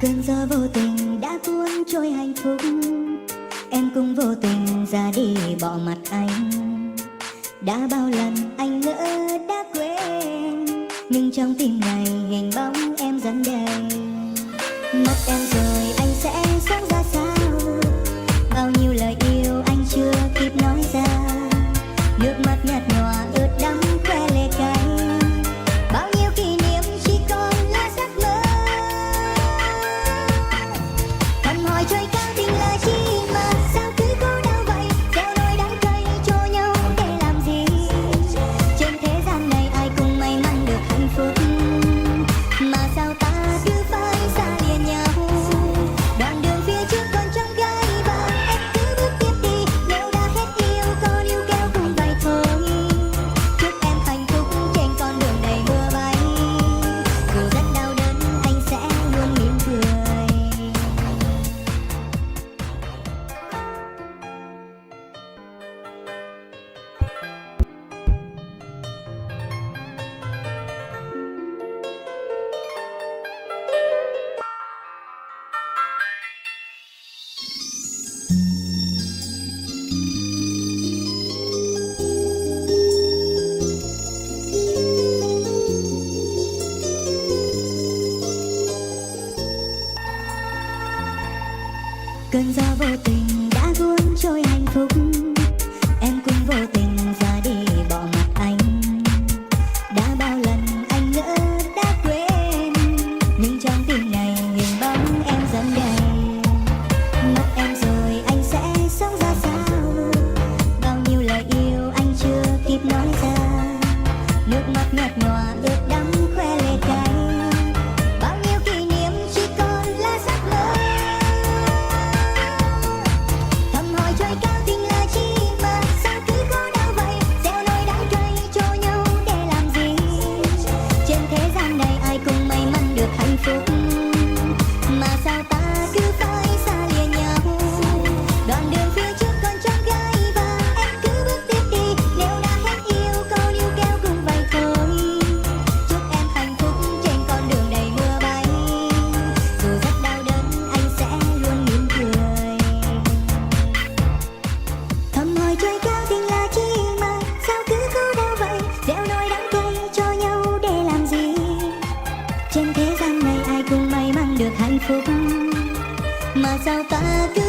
Cơn gió vô tình đã cuốn trôi hạnh phúc, em cũng vô tình ra đi bỏ mặt anh. Đã bao lần anh lỡ đã quên, nhưng trong tim này hình bóng em dẫn đầy. Mất em rồi anh sẽ sống ra sao? Bao nhiêu lời yêu anh chưa kịp nói ra, nước mắt nhạt nhòa ướt đẫm khoe lệ cay. Bao nhiêu kỷ niệm chỉ còn là giấc mơ. Thầm hỏi trời cao tình là chi mà sao cứ cô đau vậy, gieo nỗi đắng cay cho nhau để làm gì? Trên thế gian này ai cũng may mắn được hạnh phúc, mà sao ta cứ phải xa lìa nhau? Đoạn đường phía trước còn trông gai và em cứ bước tiếp đi, nếu đã hết yêu còn yêu kéo cùng vậy thôi. Chúc em hạnh phúc trên con đường đầy mưa bay, dù rất đau đớn anh sẽ luôn mỉm cười. Cơn gió vô tình đã cuốn trôi hạnh phúc, em cũng vô tình ra đi bỏ mặt anh. Đã bao lần anh lỡ đã quên, nhưng trong tim này hình bóng em dẫn đầy. Mất em rồi anh sẽ sống ra sao? Bao nhiêu lời yêu anh chưa kịp nói ra, nước mắt nhạt nhòa ướt đẫm khoe lệ cay. Bao nhiêu kỷ niệm chỉ còn là giấc mơ. Thầm hỏi trời cao tình là chi mà sao cứ khổ đau vậy, gieo nỗi đắng cay cho nhau để làm gì? Trên thế gian này ai cũng may mắn được hạnh phúc, mà sao ta cứ phải xa lìa nhau? Đoạn đường phía trước còn trông gai và em cứ bước tiếp đi, nếu đã hết yêu còn yêu kéo cùng vậy thôi. Chúc em hạnh phúc trên con đường đầy mưa bay, dù rất đau đớn anh sẽ luôn mỉm cười. Thầm hỏi trời cao tình là chi mà sao cứ khổ đau vậy, gieo nỗi đắng cay cho nhau để làm gì? Trên thế gian này ai cũng may mắn được hạnh phúc, mà sao ta cứ